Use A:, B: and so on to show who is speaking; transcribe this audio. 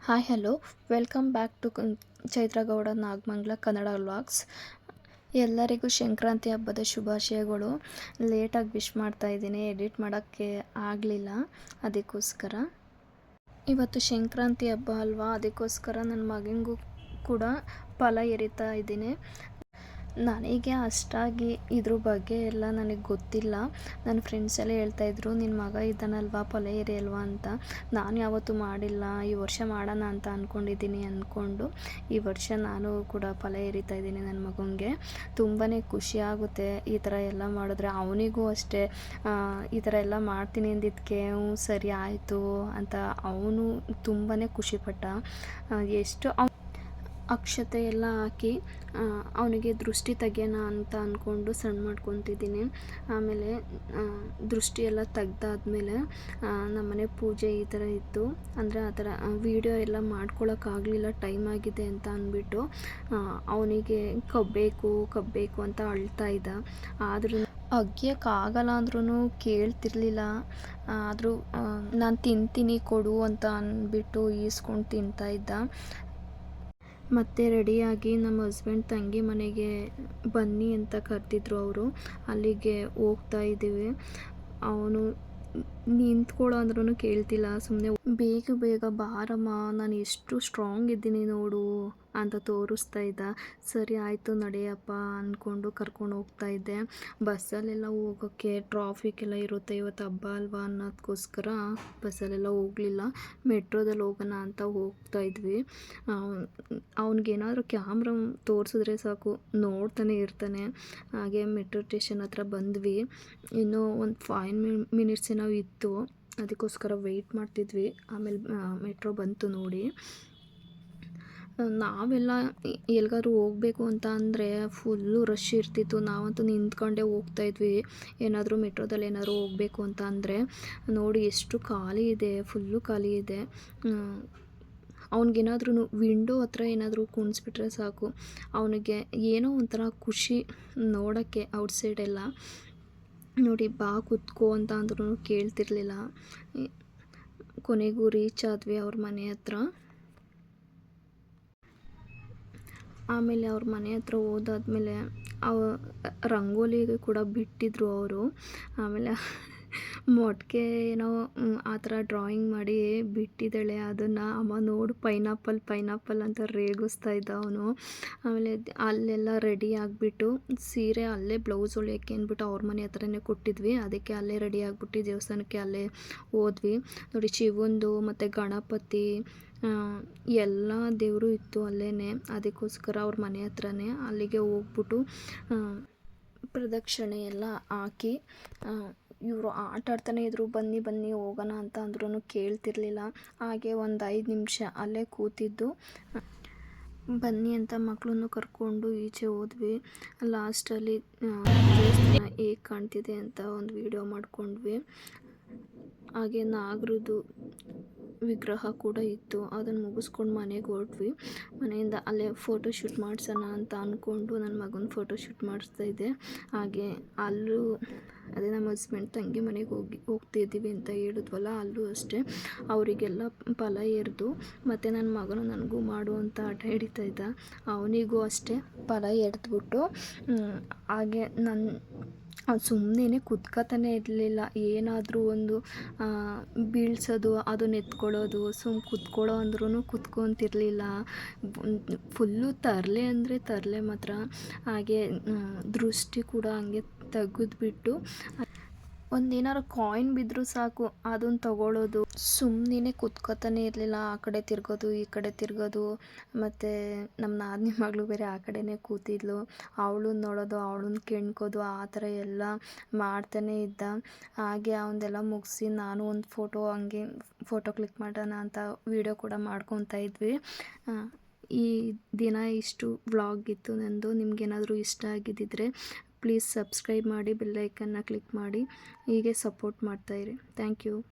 A: Hi hello welcome back to Chaitra Gowda Nagamangala Kannada vlogs. ಎಲ್ಲರಿಗೂ ಸಂಕ್ರಾಂತಿ ಹಬ್ಬದ ಶುಭಾಶಯಗಳು. ಲೇಟಾಗಿ ವಿಶ್ ಮಾಡ್ತಾ ಇದ್ದೀನಿ, ಎಡಿಟ್ ಮಾಡೋಕ್ಕೆ ಆಗಲಿಲ್ಲ. ಅದಕ್ಕೋಸ್ಕರ ಇವತ್ತು ಸಂಕ್ರಾಂತಿ ಹಬ್ಬ ಅಲ್ವಾ, ಅದಕ್ಕೋಸ್ಕರ ನನ್ನ ಮಗನಿಗೂ ಕೂಡ ಫಲ ಎರಿತಾ ಇದ್ದೀನಿ. ನನಗೆ ಅಷ್ಟಾಗಿ ಇದ್ರ ಬಗ್ಗೆ ಎಲ್ಲ ನನಗೆ ಗೊತ್ತಿಲ್ಲ. ನನ್ನ ಫ್ರೆಂಡ್ಸ್ ಎಲ್ಲ ಹೇಳ್ತಾಯಿದ್ರು, ನಿನ್ನ ಮಗ ಇದ್ದಾನಲ್ವಾ ಫಲ ಎರಿಯಲ್ವಾ ಅಂತ. ನಾನು ಯಾವತ್ತೂ ಮಾಡಿಲ್ಲ, ಈ ವರ್ಷ ಮಾಡೋಣ ಅಂತ ಅಂದ್ಕೊಂಡು ಈ ವರ್ಷ ನಾನು ಕೂಡ ಫಲ ಎರಿತಾ ಇದ್ದೀನಿ. ನನ್ನ ಮಗನಿಗೆ ತುಂಬಾ ಖುಷಿ ಆಗುತ್ತೆ ಈ ಥರ ಎಲ್ಲ ಮಾಡಿದ್ರೆ. ಅವನಿಗೂ ಅಷ್ಟೇ ಈ ಥರ ಎಲ್ಲ ಮಾಡ್ತೀನಿ ಅಂದಿದ್ದಕ್ಕೆ ಸರಿ ಆಯಿತು ಅಂತ ಅವನು ತುಂಬಾ ಖುಷಿಪಟ್ಟ. ಎಷ್ಟು ಅಕ್ಷತೆ ಎಲ್ಲ ಹಾಕಿ ಅವನಿಗೆ ದೃಷ್ಟಿ ತೆಗೆಯೋಣ ಅಂತ ಅಂದ್ಕೊಂಡು ಸಣ್ಣ ಮಾಡ್ಕೊತಿದ್ದೀನಿ. ಆಮೇಲೆ ದೃಷ್ಟಿ ಎಲ್ಲ ತೆಗ್ದಾದ್ಮೇಲೆ ನಮ್ಮನೆ ಪೂಜೆ ಈ ಥರ ಇತ್ತು. ಅಂದರೆ ಆ ಥರ ವೀಡಿಯೋ ಎಲ್ಲ ಮಾಡ್ಕೊಳಕ್ಕಾಗಲಿಲ್ಲ, ಟೈಮ್ ಆಗಿದೆ ಅಂತ ಅಂದ್ಬಿಟ್ಟು ಅವನಿಗೆ ಕಬ್ಬಬೇಕು ಅಂತ ಅಳ್ತಾ ಇದ್ದ. ಆದ್ರೂ ಅಗ್ಯೋಕ್ಕಾಗಲ್ಲ ಅಂದ್ರೂ ಕೇಳ್ತಿರ್ಲಿಲ್ಲ. ಆದರೂ ನಾನು ತಿಂತೀನಿ ಕೊಡು ಅಂತ ಅಂದ್ಬಿಟ್ಟು ಈಸ್ಕೊಂಡು ತಿಂತಾಯಿದ್ದ. ಮತ್ತು ರೆಡಿಯಾಗಿ ನಮ್ಮ ಹಸ್ಬೆಂಡ್ ತಂಗಿ ಮನೆಗೆ ಬನ್ನಿ ಅಂತ ಕರೆದಿದ್ರು ಅವರು. ಅಲ್ಲಿಗೆ ಹೋಗ್ತಾ ಇದ್ದೀವಿ. ಅವನು ನಿಂತ್ಕೊಳ್ಳೋ ಅಂದ್ರೂ ಕೇಳ್ತಿಲ್ಲ, ಸುಮ್ಮನೆ ಬೇಗ ಬಾರಮ್ಮ, ನಾನು ಎಷ್ಟು ಸ್ಟ್ರಾಂಗ್ ಇದ್ದೀನಿ ನೋಡು ಅಂತ ತೋರಿಸ್ತಾ ಇದ್ದ. ಸರಿ ಆಯಿತು ನಡೆಯಪ್ಪ ಅಂದ್ಕೊಂಡು ಕರ್ಕೊಂಡು ಹೋಗ್ತಾ ಇದ್ದೆ. ಬಸ್ಸಲ್ಲೆಲ್ಲ ಹೋಗೋಕ್ಕೆ ಟ್ರಾಫಿಕ್ ಎಲ್ಲ ಇರುತ್ತೆ, ಇವತ್ತು ಹಬ್ಬ ಅಲ್ವಾ ಅನ್ನೋದಕ್ಕೋಸ್ಕರ ಬಸ್ಸಲ್ಲೆಲ್ಲ ಹೋಗಲಿಲ್ಲ. ಮೆಟ್ರೋದಲ್ಲಿ ಹೋಗೋಣ ಅಂತ ಹೋಗ್ತಾ ಇದ್ವಿ. ಅವ್ನಿಗೇನಾದರೂ ಕ್ಯಾಮ್ರಾ ತೋರಿಸಿದ್ರೆ ಸಾಕು ನೋಡ್ತಾನೆ ಇರ್ತಾನೆ. ಹಾಗೆ ಮೆಟ್ರೋ ಸ್ಟೇಷನ್ ಹತ್ರ ಬಂದ್ವಿ. ಇನ್ನೂ ಒಂದು 5 ಮಿನಿಟ್ಸ್ ಏನೋ ಇತ್ತು, ಅದಕ್ಕೋಸ್ಕರ ವೆಯ್ಟ್ ಮಾಡ್ತಿದ್ವಿ. ಆಮೇಲೆ ಮೆಟ್ರೋ ಬಂತು ನೋಡಿ. ನಾವೆಲ್ಲ ಎಲ್ಲಿಗಾದ್ರೂ ಹೋಗಬೇಕು ಅಂತ ಅಂದರೆ ಫುಲ್ಲು ರಶ್ ಇರ್ತಿತ್ತು. ನಾವಂತೂ ನಿಂತ್ಕೊಂಡೇ ಹೋಗ್ತಾಯಿದ್ವಿ, ಏನಾದರೂ ಮೆಟ್ರೋದಲ್ಲಿ ಏನಾದರೂ ಹೋಗಬೇಕು ಅಂತ ಅಂದರೆ. ನೋಡಿ ಎಷ್ಟು ಖಾಲಿ ಇದೆ, ಫುಲ್ಲು ಖಾಲಿ ಇದೆ. ಅವ್ನಿಗೇನಾದ್ರೂ ವಿಂಡೋ ಹತ್ರ ಏನಾದರೂ ಕುಣಿಸ್ಬಿಟ್ರೆ ಸಾಕು, ಅವನಿಗೆ ಏನೋ ಒಂಥರ ಖುಷಿ ನೋಡೋಕ್ಕೆ ಔಟ್ಸೈಡೆಲ್ಲ. ನೋಡಿ ಬಾ ಕೂತ್ಕೋ ಅಂತ ಅಂದ್ರೂ ಕೇಳ್ತಿರ್ಲಿಲ್ಲ. ಕೊನೆಗೂ ರೀಚ್ ಆದ್ವಿ ಅವ್ರ ಮನೆ ಹತ್ರ. ಆಮೇಲೆ ಅವ್ರ ಮನೆ ಹತ್ರ ಹೋದಾದ್ಮೇಲೆ ರಂಗೋಲಿಗೆ ಕೂಡ ಬಿಟ್ಟಿದ್ರು ಅವರು. ಆಮೇಲೆ ಮೊಟ್ಟೆ ಏನೋ ಆ ಥರ ಡ್ರಾಯಿಂಗ್ ಮಾಡಿ ಬಿಟ್ಟಿದ್ದಾಳೆ. ಅದನ್ನು ಅಮ್ಮ ನೋಡು ಪೈನಾಪಲ್ ಅಂತ ರೇಗಿಸ್ತಾ ಇದ್ದ ಅವನು. ಆಮೇಲೆ ಅಲ್ಲೆಲ್ಲ ರೆಡಿ ಆಗಿಬಿಟ್ಟು ಸೀರೆ ಅಲ್ಲೇ ಬ್ಲೌಸ್ ಹೊಲಿಯೋಕ್ಕೆ ಅಂದ್ಬಿಟ್ಟು ಅವ್ರ ಮನೆ ಹತ್ರನೇ ಕೊಟ್ಟಿದ್ವಿ. ಅದಕ್ಕೆ ಅಲ್ಲೇ ರೆಡಿ ಆಗಿಬಿಟ್ಟು ದೇವಸ್ಥಾನಕ್ಕೆ ಅಲ್ಲೇ ಹೋದ್ವಿ. ನೋಡಿ ಶಿವಂದು ಮತ್ತು ಗಣಪತಿ ಎಲ್ಲ ದೇವರು ಇತ್ತು ಅಲ್ಲೇ. ಅದಕ್ಕೋಸ್ಕರ ಅವ್ರ ಮನೆ ಹತ್ರನೇ ಅಲ್ಲಿಗೆ ಹೋಗ್ಬಿಟ್ಟು ಪ್ರದಕ್ಷಿಣೆ ಎಲ್ಲ ಹಾಕಿ ಇವರು ಆಟ ಆಡ್ತಾನೆ ಇದ್ರು. ಬನ್ನಿ ಹೋಗೋಣ ಅಂತ ಅಂದ್ರೂ ಕೇಳ್ತಿರ್ಲಿಲ್ಲ. ಹಾಗೆ ಒಂದು 5 ನಿಮಿಷ ಅಲ್ಲೇ ಕೂತಿದ್ದು ಬನ್ನಿ ಅಂತ ಮಕ್ಕಳನ್ನು ಕರ್ಕೊಂಡು ಈಚೆ ಹೋದ್ವಿ. ಲಾಸ್ಟಲ್ಲಿ ದೇವಸ್ಥಾನ ಹೇಗೆ ಕಾಣ್ತಿದೆ ಅಂತ ಒಂದು ವಿಡಿಯೋ ಮಾಡ್ಕೊಂಡ್ವಿ. ಹಾಗೆ ನಾಗರದ್ದು ವಿಗ್ರಹ ಕೂಡ ಇತ್ತು, ಅದನ್ನು ಮುಗಿಸ್ಕೊಂಡು ಮನೆಗೆ ಹೊರಟ್ವಿ. ಮನೆಯಿಂದ ಅಲ್ಲೇ ಫೋಟೋಶೂಟ್ ಮಾಡಿಸೋಣ ಅಂತ ಅಂದ್ಕೊಂಡು ನನ್ನ ಮಗನ ಫೋಟೋಶೂಟ್ ಮಾಡಿಸ್ತಾಯಿದ್ದೆ. ಹಾಗೆ ಅಲ್ಲೂ ಅದೇ ನಮ್ಮ ಹಸ್ಬೆಂಡ್ ತಂಗಿ ಮನೆಗೆ ಹೋಗ್ತಿದ್ದೀವಿ ಅಂತ ಹೇಳಿದ್ವಲ್ಲ, ಅಲ್ಲೂ ಅಷ್ಟೇ ಅವರಿಗೆಲ್ಲ ಫಲ ಎರೆದು ಮತ್ತು ನನ್ನ ಮಗನು ನನಗೂ ಮಾಡು ಅಂತ ಆಟ ಹಿಡಿತಾ ಇದ್ದ. ಅವನಿಗೂ ಅಷ್ಟೇ ಫಲ ಎರೆದ್ಬಿಟ್ಟು ಹಾಗೆ ಸುಮ್ಮನೆ ಕುತ್ಕೊತಾನೆ ಇರಲಿಲ್ಲ. ಏನಾದರೂ ಒಂದು ಬೀಳ್ಸೋದು, ಅದನ್ನ ಎತ್ಕೊಳ್ಳೋದು, ಕುತ್ಕೊಳ್ಳೋ ಅಂದ್ರೂ ಕುತ್ಕೊತಿರ್ಲಿಲ್ಲ. ಫುಲ್ಲು ತರಲೆ ಅಂದರೆ ತರಲೆ ಮಾತ್ರ. ಹಾಗೆ ದೃಷ್ಟಿ ಕೂಡ ಹಂಗೆ ತೆಗೆದ್ಬಿಟ್ಟು ಒಂದೇನಾದ್ರು ಕಾಯಿನ್ ಬಿದ್ದರೂ ಸಾಕು ಅದನ್ನು ತಗೊಳ್ಳೋದು. ಸುಮ್ಮನೆ ಕುತ್ಕೊತಾನೆ ಇರಲಿಲ್ಲ. ಆ ಕಡೆ ತಿರ್ಗೋದು ಈ ಕಡೆ ತಿರ್ಗೋದು. ಮತ್ತು ನಮ್ಮ ನಾದಿನಿ ಮಗಳು ಬೇರೆ ಆ ಕಡೆನೇ ಕೂತಿದ್ಲು, ಅವಳನ್ನ ನೋಡೋದು, ಅವಳನ್ನ ಕೆಣ್ಕೋದು, ಆ ಥರ ಎಲ್ಲ ಮಾಡ್ತಾನೆ ಇದ್ದ. ಹಾಗೆ ಅವನ್ನೆಲ್ಲ ಮುಗಿಸಿ ನಾನು ಒಂದು ಫೋಟೋ ಕ್ಲಿಕ್ ಮಾಡೋಣ ಅಂತ ವಿಡಿಯೋ ಕೂಡ ಮಾಡ್ಕೊತಾ ಇದ್ವಿ. ಈ ದಿನ ಇಷ್ಟು ವ್ಲಾಗ್ ಇತ್ತು ನಂದು. ನಿಮಗೇನಾದರೂ ಇಷ್ಟ ಆಗಿದ್ದಿದ್ರೆ ಪ್ಲೀಸ್ ಸಬ್ಸ್ಕ್ರೈಬ್ ಮಾಡಿ, ಬೆಲ್ ಐಕನ್ನ ಕ್ಲಿಕ್ ಮಾಡಿ, ಹೀಗೆ ಸಪೋರ್ಟ್ ಮಾಡ್ತಾಯಿರಿ. Thank you.